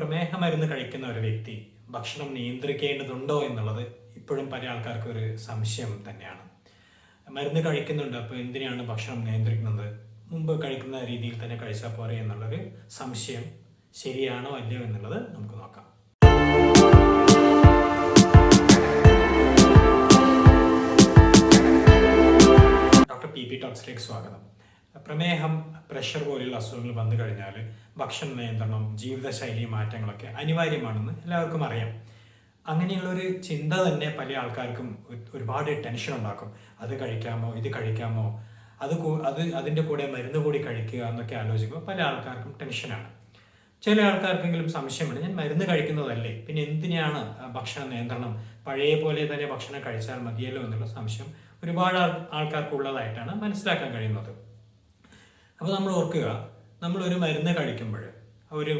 പ്രമേഹ മരുന്ന് കഴിക്കുന്ന ഒരു വ്യക്തി ഭക്ഷണം നിയന്ത്രിക്കേണ്ടതുണ്ടോ എന്നുള്ളത് ഇപ്പോഴും പല ആൾക്കാർക്കും ഒരു സംശയം തന്നെയാണ്. മരുന്ന് കഴിക്കുന്നുണ്ട്, അപ്പോൾ എന്തിനാണ് ഭക്ഷണം നിയന്ത്രിക്കുന്നത്? മുമ്പ് കഴിക്കുന്ന രീതിയിൽ തന്നെ കഴിച്ചാൽ പോരെ എന്നുള്ളൊരു സംശയം ശരിയാണോ അല്ലയോ എന്നുള്ളത് നമുക്ക് നോക്കാം. ഡോക്ടർ പി പി ടോക്സിലേക്ക് സ്വാഗതം. പ്രമേഹം, പ്രഷർ പോലെയുള്ള അസുഖങ്ങൾ വന്നു കഴിഞ്ഞാൽ ഭക്ഷണ നിയന്ത്രണം, ജീവിതശൈലി മാറ്റങ്ങളൊക്കെ അനിവാര്യമാണെന്ന് എല്ലാവർക്കും അറിയാം. അങ്ങനെയുള്ളൊരു ചിന്ത തന്നെ പല ആൾക്കാർക്കും ഒരുപാട് ടെൻഷൻ ഉണ്ടാക്കും. അത് കഴിക്കാമോ, ഇത് കഴിക്കാമോ, അതിൻ്റെ കൂടെ മരുന്ന് കൂടി കഴിക്കുക എന്നൊക്കെ ആലോചിക്കുമ്പോൾ പല ആൾക്കാർക്കും ടെൻഷനാണ്. ചില ആൾക്കാർക്കെങ്കിലും സംശയമുണ്ട്, ഞാൻ മരുന്ന് കഴിക്കുന്നതല്ലേ, പിന്നെ എന്തിനാണ് ഭക്ഷണ നിയന്ത്രണം, പഴയ പോലെ തന്നെ ഭക്ഷണം കഴിച്ചാൽ മതിയല്ലോ എന്നുള്ള സംശയം ഒരുപാട് ആൾക്കാർക്കുള്ളതായിട്ടാണ് മനസ്സിലാക്കാൻ കഴിയുന്നത്. അപ്പോൾ നമ്മൾ ഓർക്കുക, നമ്മളൊരു മരുന്ന് കഴിക്കുമ്പോൾ, ഒരു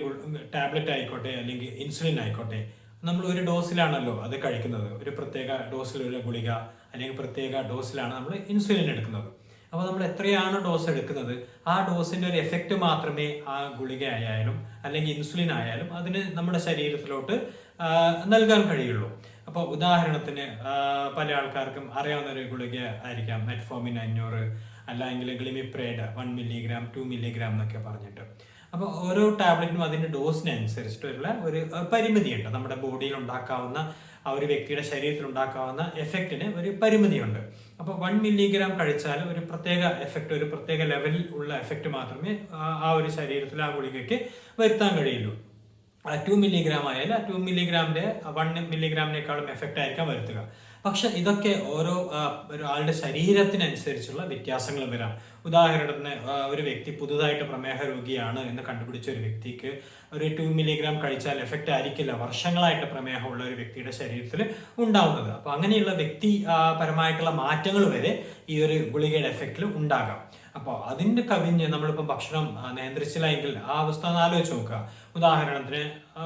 ടാബ്ലറ്റ് ആയിക്കോട്ടെ അല്ലെങ്കിൽ ഇൻസുലിൻ ആയിക്കോട്ടെ, നമ്മൾ ഒരു ഡോസിലാണല്ലോ അത് കഴിക്കുന്നത്. ഒരു പ്രത്യേക ഡോസിൽ ഒരു ഗുളിക അല്ലെങ്കിൽ പ്രത്യേക ഡോസിലാണ് നമ്മൾ ഇൻസുലിൻ എടുക്കുന്നത്. അപ്പോൾ നമ്മൾ എത്രയാണ് ഡോസ് എടുക്കുന്നത്, ആ ഡോസിൻ്റെ ഒരു എഫക്റ്റ് മാത്രമേ ആ ഗുളിക ആയാലും അല്ലെങ്കിൽ ഇൻസുലിൻ ആയാലും അതിന് നമ്മുടെ ശരീരത്തിലോട്ട് നൽകാൻ കഴിയുള്ളൂ. അപ്പോൾ ഉദാഹരണത്തിന് പല ആൾക്കാർക്കും അറിയാവുന്ന ഒരു ഗുളിക ആയിരിക്കാം മെറ്റ്ഫോമിൻ 500, അല്ലെങ്കിൽ ഗ്ലിമിപ്രേഡ് 1 മില്ലിഗ്രാം 2 മില്ലിഗ്രാം എന്നൊക്കെ പറഞ്ഞിട്ട്. അപ്പോൾ ഓരോ ടാബ്ലറ്റിനും അതിൻ്റെ ഡോസിനനുസരിച്ചിട്ടുള്ള ഒരു പരിമിതിയുണ്ട്. നമ്മുടെ ബോഡിയിൽ ഉണ്ടാക്കാവുന്ന, ആ ഒരു വ്യക്തിയുടെ ശരീരത്തിൽ ഉണ്ടാക്കാവുന്ന എഫക്റ്റിന് ഒരു പരിമിതിയുണ്ട്. അപ്പോൾ 1 മില്ലിഗ്രാം കഴിച്ചാൽ ഒരു പ്രത്യേക എഫക്റ്റ്, ഒരു പ്രത്യേക ലെവലിൽ ഉള്ള എഫക്റ്റ് മാത്രമേ ആ ഒരു ശരീരത്തിൽ ആ ഗുളികയ്ക്ക് വരുത്താൻ കഴിയുള്ളൂ. 2 മില്ലിഗ്രാം ആയാലും ആ 2 മില്ലിഗ്രാമിൻ്റെ 1 മില്ലിഗ്രാമിനേക്കാളും എഫക്റ്റ് ആയിരിക്കാം വരുത്തുക. പക്ഷെ ഇതൊക്കെ ഓരോ ഒരാളുടെ ശരീരത്തിനനുസരിച്ചുള്ള വ്യത്യാസങ്ങൾ വരാം. ഉദാഹരണത്തിന് ഒരു വ്യക്തി പുതുതായിട്ട് പ്രമേഹ രോഗിയാണ് എന്ന് കണ്ടുപിടിച്ച ഒരു വ്യക്തിക്ക് ഒരു 2 മില്ലിഗ്രാം കഴിച്ചാൽ എഫക്റ്റ് ആയിരിക്കില്ല വർഷങ്ങളായിട്ട് പ്രമേഹമുള്ള ഒരു വ്യക്തിയുടെ ശരീരത്തിൽ ഉണ്ടാവുന്നത്. അപ്പോൾ അങ്ങനെയുള്ള വ്യക്തിപരമായിട്ടുള്ള മാറ്റങ്ങൾ വരെ ഈ ഒരു ഗുളികയുടെ എഫക്റ്റിൽ ഉണ്ടാകാം. അപ്പോൾ അതിൻ്റെ കവിഞ്ഞ് നമ്മളിപ്പോൾ ഭക്ഷണം നിയന്ത്രിച്ചില്ല എങ്കിൽ ആ അവസ്ഥ ഒന്ന് ആലോചിച്ച് നോക്കുക. ഉദാഹരണത്തിന്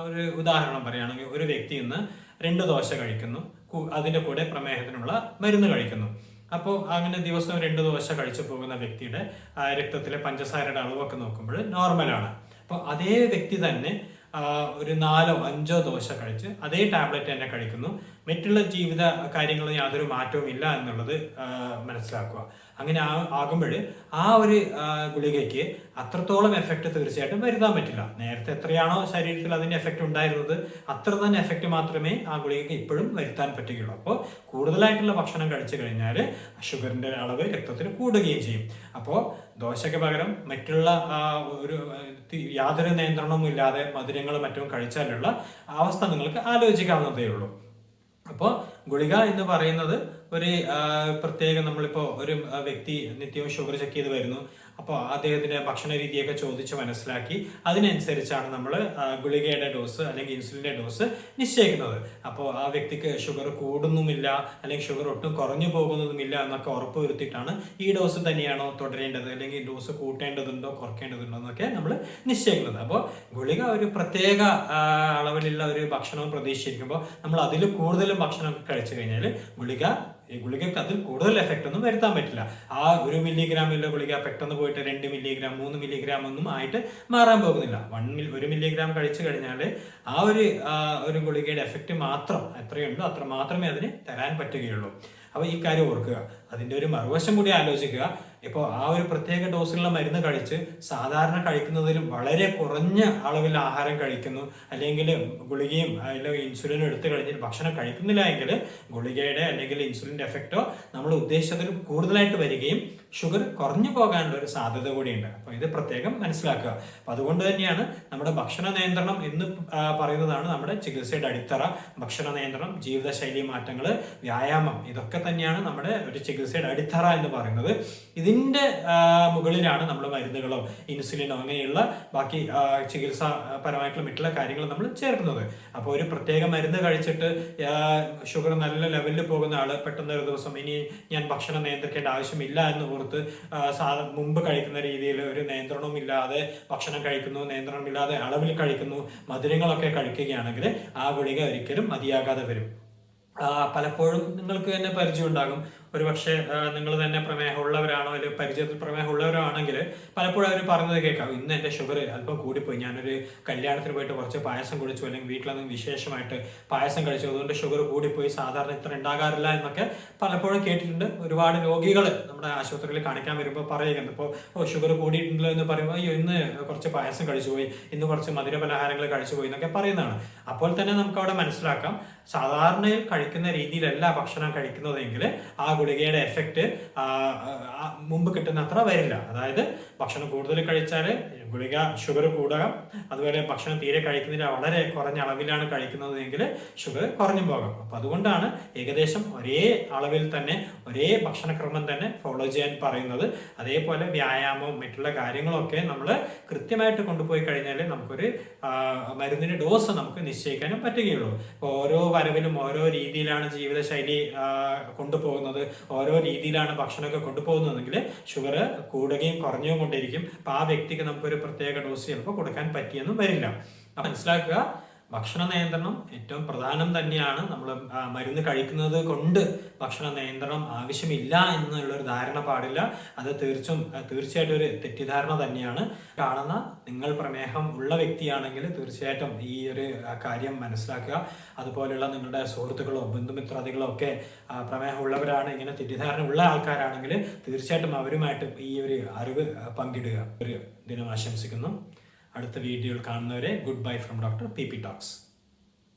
ഒരു ഉദാഹരണം പറയുകയാണെങ്കിൽ, ഒരു വ്യക്തി ഇന്ന് 2 ദോശ കഴിക്കുന്നു, അതിൻ്റെ കൂടെ പ്രമേഹത്തിനുള്ള മരുന്ന് കഴിക്കുന്നു. അപ്പോൾ അങ്ങനെ ദിവസം 2 ദോശ കഴിച്ചു പോകുന്ന വ്യക്തിയുടെ രക്തത്തിലെ പഞ്ചസാരയുടെ അളവൊക്കെ നോക്കുമ്പോൾ നോർമലാണ്. അപ്പോൾ അതേ വ്യക്തി തന്നെ ഒരു 4-5 ദോശ കഴിച്ച് അതേ ടാബ്ലറ്റ് തന്നെ കഴിക്കുന്നു, മറ്റുള്ള ജീവിത കാര്യങ്ങളിൽ യാതൊരു മാറ്റവും ഇല്ല എന്നുള്ളത് മനസ്സിലാക്കുക. അങ്ങനെ ആകുമ്പോൾ ആ ഒരു ഗുളികയ്ക്ക് അത്രത്തോളം എഫക്റ്റ് തീർച്ചയായിട്ടും വരുത്താൻ പറ്റില്ല. നേരത്തെ എത്രയാണോ ശരീരത്തിൽ അതിൻ്റെ എഫക്റ്റ് ഉണ്ടായിരുന്നത് അത്ര തന്നെ എഫക്റ്റ് മാത്രമേ ആ ഗുളികയ്ക്ക് ഇപ്പോഴും വരുത്താൻ പറ്റുകയുള്ളൂ. അപ്പോൾ കൂടുതലായിട്ടുള്ള ഭക്ഷണം കഴിച്ചു കഴിഞ്ഞാൽ ഷുഗറിൻ്റെ അളവ് രക്തത്തിൽ കൂടുകയും ചെയ്യും. അപ്പോൾ ദോശയ്ക്ക് പകരം മറ്റുള്ള ഒരു യാതൊരു നിയന്ത്രണവും ഇല്ലാതെ മധുരങ്ങളും മറ്റും കഴിച്ചാലുള്ള അവസ്ഥ നിങ്ങൾക്ക് ആലോചിക്കാവുന്നതേ ഉള്ളൂ. അപ്പോൾ ഗുളിക എന്ന് പറയുന്നത് ഒരു പ്രത്യേക, നമ്മളിപ്പോൾ ഒരു വ്യക്തി നിത്യവും ഷുഗർ ചെക്ക് ചെയ്ത് വരുന്നു, അപ്പോൾ അദ്ദേഹത്തിൻ്റെ ഭക്ഷണ രീതിയൊക്കെ ചോദിച്ച് മനസ്സിലാക്കി അതിനനുസരിച്ചാണ് നമ്മൾ ഗുളികയുടെ ഡോസ് അല്ലെങ്കിൽ ഇൻസുലിൻ്റെ ഡോസ് നിശ്ചയിക്കുന്നത്. അപ്പോൾ ആ വ്യക്തിക്ക് ഷുഗർ കൂടുന്നുമില്ല അല്ലെങ്കിൽ ഷുഗർ ഒട്ടും കുറഞ്ഞു പോകുന്നതുമില്ല എന്നൊക്കെ ഉറപ്പ് വരുത്തിയിട്ടാണ് ഈ ഡോസ് തന്നെയാണോ തുടരേണ്ടത് അല്ലെങ്കിൽ ഡോസ് കൂട്ടേണ്ടതുണ്ടോ കുറയ്ക്കേണ്ടതുണ്ടോ എന്നൊക്കെ നമ്മൾ നിശ്ചയിക്കുന്നത്. അപ്പോൾ ഗുളിക ഒരു പ്രത്യേക അളവിലുള്ള ഒരു ഭക്ഷണവും പ്രതീക്ഷിക്കുമ്പോൾ നമ്മൾ അതിൽ കൂടുതലും ഭക്ഷണം കഴിച്ചു കഴിഞ്ഞാൽ ഗുളികയ്ക്ക് അതിൽ കൂടുതൽ എഫക്റ്റ് ഒന്നും വരുത്താൻ പറ്റില്ല. ആ 1 മില്ലിഗ്രാമിലുള്ള ഗുളിക പെട്ടെന്ന് പോയിട്ട് 2 മില്ലിഗ്രാം 3 മില്ലിഗ്രാം ഒന്നും ആയിട്ട് മാറാൻ പോകുന്നില്ല. 1 മില്ലിഗ്രാം കഴിച്ചു കഴിഞ്ഞാൽ ആ ഒരു ഗുളികയുടെ എഫക്റ്റ് മാത്രം എത്രയുണ്ടോ അത്ര മാത്രമേ അതിന് തരാൻ പറ്റുകയുള്ളൂ. അപ്പോൾ ഈ കാര്യം ഓർക്കുക. അതിൻ്റെ ഒരു മറുവശം കൂടി ആലോചിക്കുക. ഇപ്പോൾ ആ ഒരു പ്രത്യേക ഡോസിലുള്ള മരുന്ന് കഴിച്ച് സാധാരണ കഴിക്കുന്നതിലും വളരെ കുറഞ്ഞ അളവിൽ ആഹാരം കഴിക്കുന്നു, അല്ലെങ്കിൽ ഗുളികയും അല്ലെങ്കിൽ ഇൻസുലിനും എടുത്തു കഴിഞ്ഞിട്ട് ഭക്ഷണം കഴിക്കുന്നില്ല എങ്കിൽ ഗുളികയുടെ അല്ലെങ്കിൽ ഇൻസുലിൻ്റെ എഫക്റ്റോ നമ്മൾ ഉദ്ദേശിച്ചതിലും കൂടുതലായിട്ട് വരികയും ഷുഗർ കുറഞ്ഞു പോകാനുള്ള ഒരു സാധ്യത കൂടിയുണ്ട്. അപ്പോൾ ഇത് പ്രത്യേകം മനസ്സിലാക്കുക. അപ്പോൾ അതുകൊണ്ട് തന്നെയാണ് നമ്മുടെ ഭക്ഷണ നിയന്ത്രണം എന്ന് പറയുന്നതാണ് നമ്മുടെ ചികിത്സയുടെ അടിത്തറ. ഭക്ഷണ നിയന്ത്രണം, ജീവിതശൈലി മാറ്റങ്ങൾ, വ്യായാമം, ഇതൊക്കെ തന്നെയാണ് നമ്മുടെ ഒരു ചികിത്സയുടെ അടിത്തറ എന്ന് പറയുന്നത്. ഇതിൻ്റെ മുകളിലാണ് നമ്മൾ മരുന്നുകളോ ഇൻസുലിനോ അങ്ങനെയുള്ള ബാക്കി ചികിത്സാപരമായിട്ടുള്ള മറ്റുള്ള കാര്യങ്ങൾ നമ്മൾ ചേർക്കുന്നത്. അപ്പോൾ ഒരു പ്രത്യേക മരുന്ന് കഴിച്ചിട്ട് ഷുഗർ നല്ല ലെവലിൽ പോകുന്ന ആൾ പെട്ടെന്ന് ഒരു ദിവസം ഇനി ഞാൻ ഭക്ഷണം നിയന്ത്രിക്കേണ്ട ആവശ്യമില്ല എന്ന് ഓർത്ത് മുമ്പ് കഴിക്കുന്ന രീതിയിൽ ഒരു നിയന്ത്രണവും ഇല്ലാതെ ഭക്ഷണം കഴിക്കുന്നു, നിയന്ത്രണമില്ലാതെ അളവിൽ കഴിക്കുന്നു, മധുരങ്ങളൊക്കെ കഴിക്കുകയാണെങ്കിൽ ആ ഗുളിക ഒരിക്കലും മതിയാകാതെ വരും. പലപ്പോഴും നിങ്ങൾക്ക് തന്നെ പരിചയം ഉണ്ടാകും. ഒരുപക്ഷെ നിങ്ങൾ തന്നെ പ്രമേഹമുള്ളവരാണോ അല്ലെങ്കിൽ പരിചയത്തിൽ പ്രമേഹമുള്ളവരാണെങ്കിൽ പലപ്പോഴും അവർ പറയുന്നത് കേൾക്കാം, ഇന്ന് എൻ്റെ ഷുഗർ അല്പം കൂടിപ്പോയി, ഞാനൊരു കല്യാണത്തിന് പോയിട്ട് കുറച്ച് പായസം കുടിച്ചു, അല്ലെങ്കിൽ വീട്ടിലൊന്നും വിശേഷമായിട്ട് പായസം കഴിച്ചു, അതുകൊണ്ട് ഷുഗർ കൂടിപ്പോയി, സാധാരണ ഇത്ര ഉണ്ടാകാറില്ല എന്നൊക്കെ പലപ്പോഴും കേട്ടിട്ടുണ്ട്. ഒരുപാട് രോഗികൾ നമ്മുടെ ആശുപത്രിയിൽ കാണിക്കാൻ വരുമ്പോൾ പറയുന്നുണ്ട്, ഇപ്പോൾ ഷുഗർ കൂടിയിട്ടുണ്ടല്ലോ എന്ന് പറയുമ്പോൾ അയ്യോ ഇന്ന് കുറച്ച് പായസം കഴിച്ചു പോയി, ഇന്ന് കുറച്ച് മധുര പലഹാരങ്ങൾ കഴിച്ചു പോയി എന്നൊക്കെ പറയുന്നതാണ്. അപ്പോൾ തന്നെ നമുക്ക് അവിടെ മനസ്സിലാക്കാം, സാധാരണയിൽ കഴിക്കുന്ന രീതിയിലല്ല ഭക്ഷണം കഴിക്കുന്നതെങ്കിൽ ആ ഗുളികയുടെ എഫക്റ്റ് മുമ്പ് കിട്ടുന്ന അത്ര വരില്ല. അതായത് ഭക്ഷണം കൂടുതൽ കഴിച്ചാൽ ഗുളിക ഷുഗർ കൂടുക, അതുപോലെ ഭക്ഷണം തീരെ കഴിക്കുന്നതിന് വളരെ കുറഞ്ഞ അളവിലാണ് കഴിക്കുന്നതെങ്കിൽ ഷുഗർ കുറഞ്ഞു പോകാം. അപ്പം അതുകൊണ്ടാണ് ഏകദേശം ഒരേ അളവിൽ തന്നെ ഒരേ ഭക്ഷണക്രമം തന്നെ ഫോളോ ചെയ്യാൻ പറയുന്നത്. അതേപോലെ വ്യായാമവും മറ്റുള്ള കാര്യങ്ങളൊക്കെ നമ്മൾ കൃത്യമായിട്ട് കൊണ്ടുപോയി കഴിഞ്ഞാൽ നമുക്കൊരു മരുന്നിൻ്റെ ഡോസ് നമുക്ക് നിശ്ചയിക്കാനും പറ്റുകയുള്ളൂ. ഇപ്പോൾ ഓരോ വരവിലും ഓരോ രീതിയിലാണ് ജീവിതശൈലി കൊണ്ടുപോകുന്നത്, ഓരോ രീതിയിലാണ് ഭക്ഷണമൊക്കെ കൊണ്ടുപോകുന്നതെങ്കിൽ ഷുഗർ കൂടുകയും കുറഞ്ഞും കൊണ്ടിരിക്കും. അപ്പോൾ ആ വ്യക്തിക്ക് നമുക്കൊരു പ്രത്യേക ഡോസ് ചിലപ്പോൾ കൊടുക്കാൻ പറ്റിയെന്നും വരില്ല. അപ്പം മനസ്സിലാക്കുക, ഭക്ഷണ നിയന്ത്രണം ഏറ്റവും പ്രധാനം തന്നെയാണ്. നമ്മൾ മരുന്ന് കഴിക്കുന്നത് കൊണ്ട് ഭക്ഷണ നിയന്ത്രണം ആവശ്യമില്ല എന്നുള്ളൊരു ധാരണ പാടില്ല. അത് തീർച്ചയായിട്ടും ഒരു തെറ്റിദ്ധാരണ തന്നെയാണ്. കാണുന്ന നിങ്ങൾ പ്രമേഹം ഉള്ള വ്യക്തിയാണെങ്കിൽ തീർച്ചയായിട്ടും ഈ ഒരു കാര്യം മനസ്സിലാക്കുക. അതുപോലെയുള്ള നിങ്ങളുടെ സുഹൃത്തുക്കളോ ബന്ധുമിത്രാദികളോ ഒക്കെ പ്രമേഹം ഉള്ളവരാണ്, ഇങ്ങനെ തെറ്റിദ്ധാരണ ഉള്ള ആൾക്കാരാണെങ്കിൽ തീർച്ചയായിട്ടും അവരുമായിട്ട് ഈ ഒരു അറിവ് പങ്കിടുക. ഒരു ദിനം ആശംസിക്കുന്നു. അടുത്ത വീഡിയോയിൽ കാണുന്നവരെ good bye from doctor P P talks.